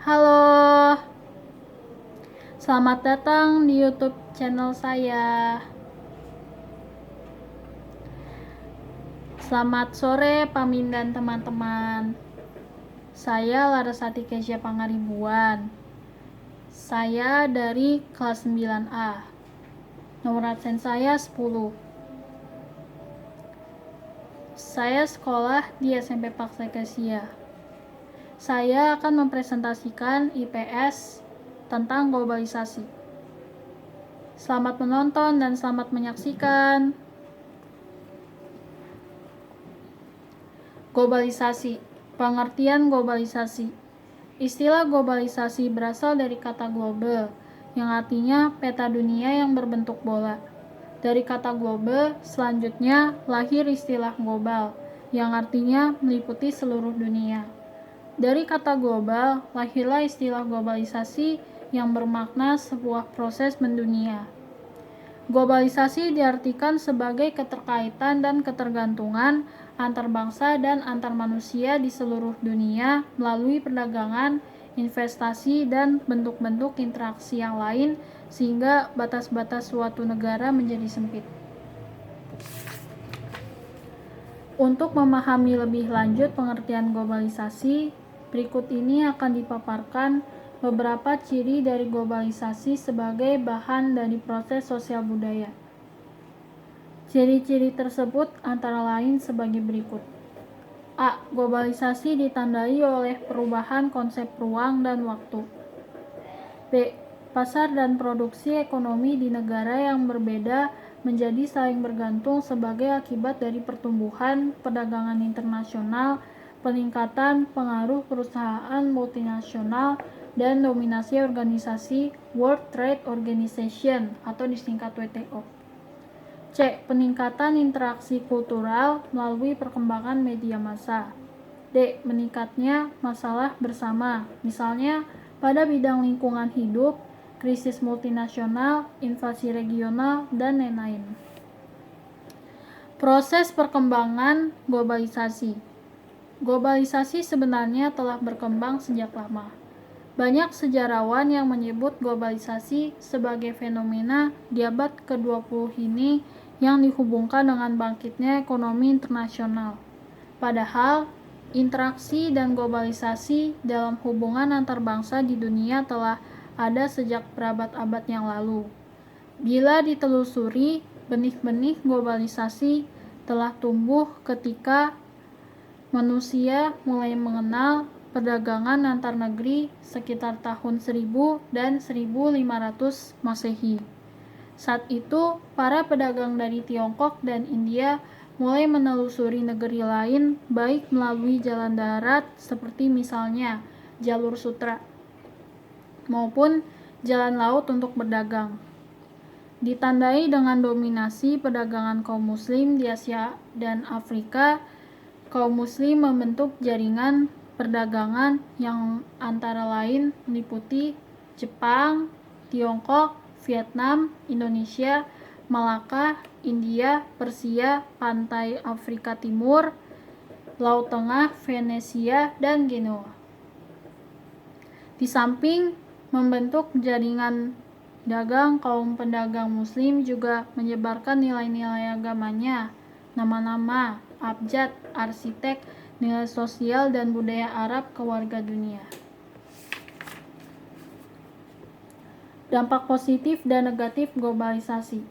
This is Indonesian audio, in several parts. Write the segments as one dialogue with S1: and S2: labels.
S1: Halo, selamat datang di YouTube channel saya. Selamat sore, Pamin dan teman-teman. Saya Larasati Kesya Pangaribuan. Saya dari kelas 9A. Nomor absen saya 10. Saya sekolah di SMP Paksa Kesya. Saya akan mempresentasikan IPS tentang globalisasi. Selamat menonton dan selamat menyaksikan. Globalisasi. Pengertian globalisasi. Istilah globalisasi berasal dari kata global, yang artinya peta dunia yang berbentuk bola. Dari kata global, selanjutnya lahir istilah global, yang artinya meliputi seluruh dunia. Dari kata global, lahirlah istilah globalisasi yang bermakna sebuah proses mendunia. Globalisasi diartikan sebagai keterkaitan dan ketergantungan antar bangsa dan antar manusia di seluruh dunia melalui perdagangan, investasi, dan bentuk-bentuk interaksi yang lain sehingga batas-batas suatu negara menjadi sempit. Untuk memahami lebih lanjut pengertian globalisasi, berikut ini akan dipaparkan beberapa ciri dari globalisasi sebagai bahan dari proses sosial budaya. Ciri-ciri tersebut antara lain sebagai berikut. A. Globalisasi ditandai oleh perubahan konsep ruang dan waktu. B. Pasar dan produksi ekonomi di negara yang berbeda menjadi saling bergantung sebagai akibat dari pertumbuhan perdagangan internasional, peningkatan pengaruh perusahaan multinasional, dan dominasi organisasi World Trade Organization atau disingkat WTO. C. Peningkatan interaksi kultural melalui perkembangan media massa. D. Meningkatnya masalah bersama, misalnya pada bidang lingkungan hidup, krisis multinasional, invasi regional, dan lain-lain. Proses perkembangan globalisasi. Globalisasi sebenarnya telah berkembang sejak lama. Banyak sejarawan yang menyebut globalisasi sebagai fenomena di abad ke-20 ini yang dihubungkan dengan bangkitnya ekonomi internasional. Padahal, interaksi dan globalisasi dalam hubungan antar bangsa di dunia telah ada sejak berabad-abad yang lalu. Bila ditelusuri, benih-benih globalisasi telah tumbuh ketika manusia mulai mengenal perdagangan antar negeri sekitar tahun 1000 dan 1500 Masehi. Saat itu, para pedagang dari Tiongkok dan India mulai menelusuri negeri lain baik melalui jalan darat seperti misalnya jalur sutra maupun jalan laut untuk berdagang. Ditandai dengan dominasi perdagangan kaum muslim di Asia dan Afrika, kaum muslim membentuk jaringan perdagangan yang antara lain meliputi Jepang, Tiongkok, Vietnam, Indonesia, Malaka, India, Persia, pantai Afrika Timur, Laut Tengah, Venesia, dan Genoa. Di samping membentuk jaringan dagang, kaum pedagang muslim juga menyebarkan nilai-nilai agamanya, nama-nama, abjad, arsitek, nilai sosial dan budaya Arab ke warga dunia. Dampak positif dan negatif globalisasi.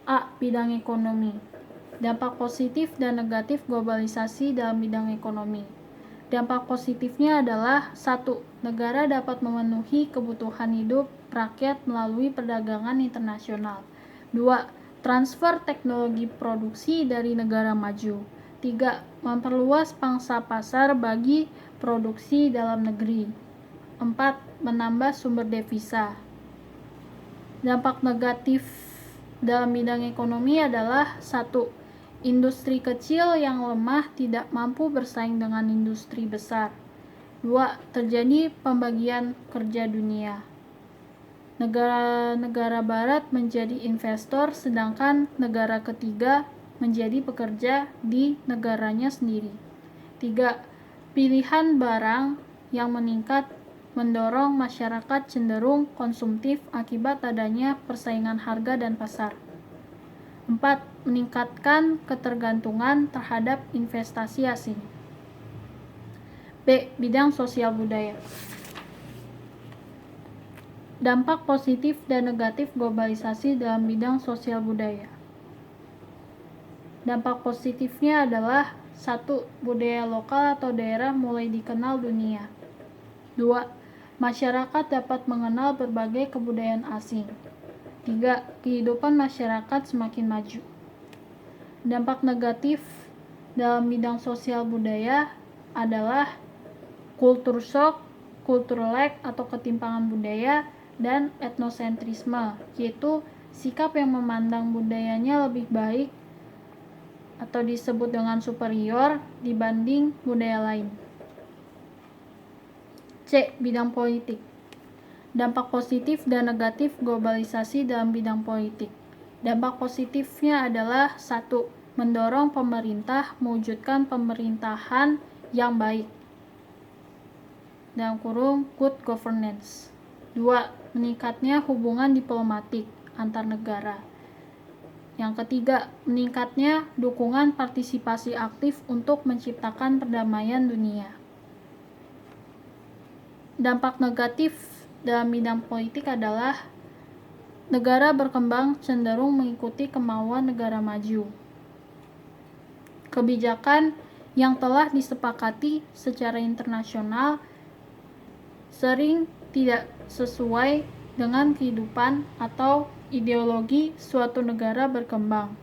S1: A. Bidang ekonomi. Dampak positif dan negatif globalisasi dalam bidang ekonomi. Dampak positifnya adalah 1. Negara dapat memenuhi kebutuhan hidup rakyat melalui perdagangan internasional. 2. Transfer teknologi produksi dari negara maju. 3. Memperluas pangsa pasar bagi produksi dalam negeri. 4. Menambah sumber devisa. Dampak negatif dalam bidang ekonomi adalah 1. Industri kecil yang lemah tidak mampu bersaing dengan industri besar. 2. Terjadi pembagian kerja dunia. Negara-negara barat menjadi investor sedangkan negara ketiga menjadi pekerja di negaranya sendiri. 3. Pilihan barang yang meningkat mendorong masyarakat cenderung konsumtif akibat adanya persaingan harga dan pasar. 4. Meningkatkan ketergantungan terhadap investasi asing. B. Bidang sosial budaya. Dampak positif dan negatif globalisasi dalam bidang sosial budaya. Dampak positifnya adalah 1. Budaya lokal atau daerah mulai dikenal dunia. 2. Masyarakat dapat mengenal berbagai kebudayaan asing. 3. Kehidupan masyarakat semakin maju. Dampak negatif dalam bidang sosial budaya adalah kultur shock, kultur lag atau ketimpangan budaya, dan etnosentrisme, yaitu sikap yang memandang budayanya lebih baik atau disebut dengan superior dibanding budaya lain. C. Bidang politik. Dampak positif dan negatif globalisasi dalam bidang politik. Dampak positifnya adalah 1. Mendorong pemerintah mewujudkan pemerintahan yang baik, dalam kurung good governance. 2. Meningkatnya hubungan diplomatik antar negara. Yang ketiga, meningkatnya dukungan partisipasi aktif untuk menciptakan perdamaian dunia. Dampak negatif dalam bidang politik adalah negara berkembang cenderung mengikuti kemauan negara maju. Kebijakan yang telah disepakati secara internasional sering tidak sesuai dengan kehidupan atau ideologi suatu negara berkembang.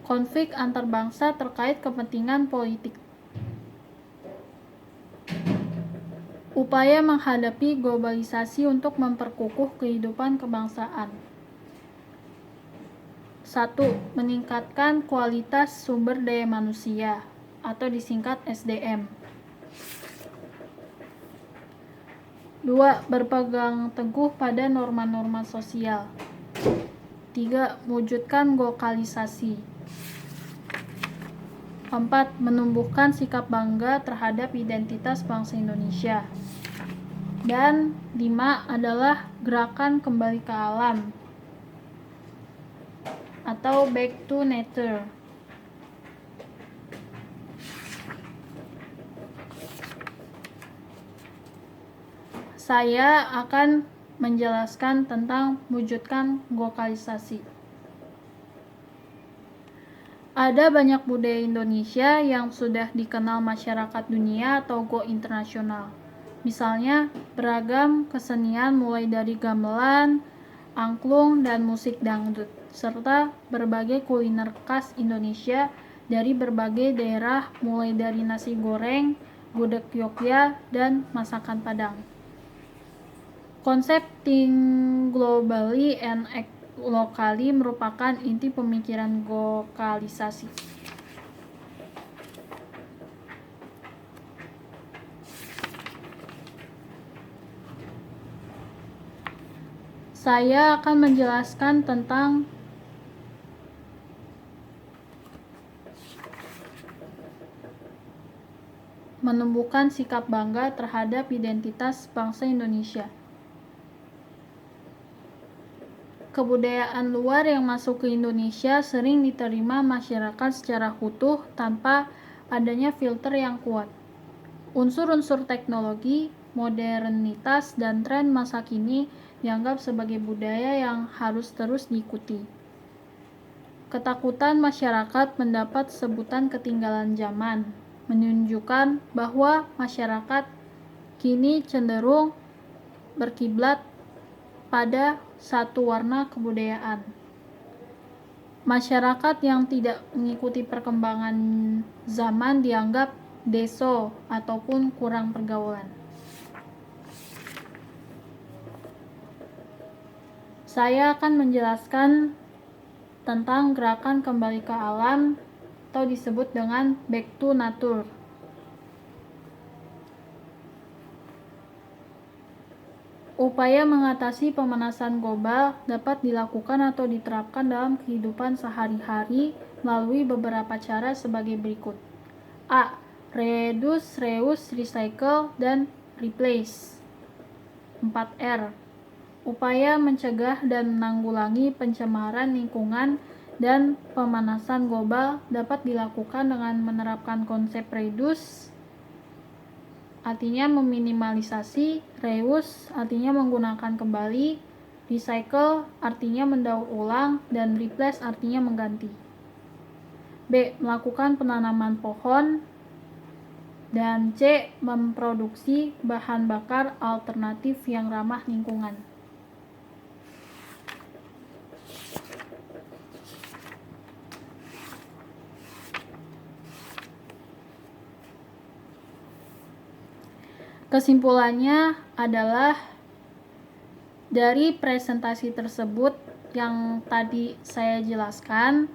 S1: Konflik antar bangsa terkait kepentingan politik. Upaya menghadapi globalisasi untuk memperkukuh kehidupan kebangsaan. 1. Meningkatkan kualitas sumber daya manusia atau disingkat SDM. 2. Berpegang teguh pada norma-norma sosial. 3. Mewujudkan lokalisasi. 4. Menumbuhkan sikap bangga terhadap identitas bangsa Indonesia. Dan 5 adalah gerakan kembali ke alam atau back to nature. Saya akan menjelaskan tentang mewujudkan lokalisasi. Ada banyak budaya Indonesia yang sudah dikenal masyarakat dunia atau go internasional. Misalnya, beragam kesenian mulai dari gamelan, angklung, dan musik dangdut, serta berbagai kuliner khas Indonesia dari berbagai daerah mulai dari nasi goreng, gudeg Yogyakarta, dan masakan Padang. Konsep think globally and act locally merupakan inti pemikiran lokalisasi. Saya akan menjelaskan tentang menumbuhkan sikap bangga terhadap identitas bangsa Indonesia. Kebudayaan luar yang masuk ke Indonesia sering diterima masyarakat secara utuh tanpa adanya filter yang kuat. Unsur-unsur teknologi, modernitas, dan tren masa kini dianggap sebagai budaya yang harus terus diikuti. Ketakutan masyarakat mendapat sebutan ketinggalan zaman, menunjukkan bahwa masyarakat kini cenderung berkiblat pada satu warna kebudayaan. Masyarakat yang tidak mengikuti perkembangan zaman dianggap deso ataupun kurang pergaulan. Saya akan menjelaskan tentang gerakan kembali ke alam atau disebut dengan back to nature. Upaya mengatasi pemanasan global dapat dilakukan atau diterapkan dalam kehidupan sehari-hari melalui beberapa cara sebagai berikut. A. reduce, reuse, recycle, dan replace. 4R. Upaya mencegah dan menanggulangi pencemaran lingkungan dan pemanasan global dapat dilakukan dengan menerapkan konsep reduce, artinya meminimalisasi, reuse, artinya menggunakan kembali, recycle, artinya mendaur ulang, dan replace, artinya mengganti. B. Melakukan penanaman pohon. Dan C. Memproduksi bahan bakar alternatif yang ramah lingkungan. Kesimpulannya adalah dari presentasi tersebut yang tadi saya jelaskan,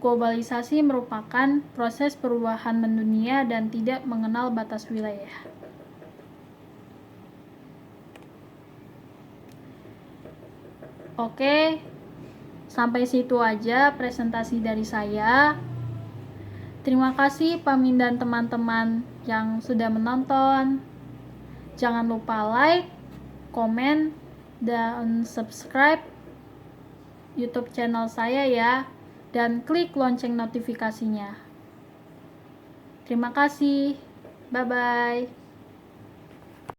S1: globalisasi merupakan proses perubahan mendunia dan tidak mengenal batas wilayah. Oke, sampai situ aja presentasi dari saya. Terima kasih Pamin dan teman-teman yang sudah menonton. Jangan lupa like, komen, dan subscribe YouTube channel saya ya, dan klik lonceng notifikasinya. Terima kasih. Bye-bye.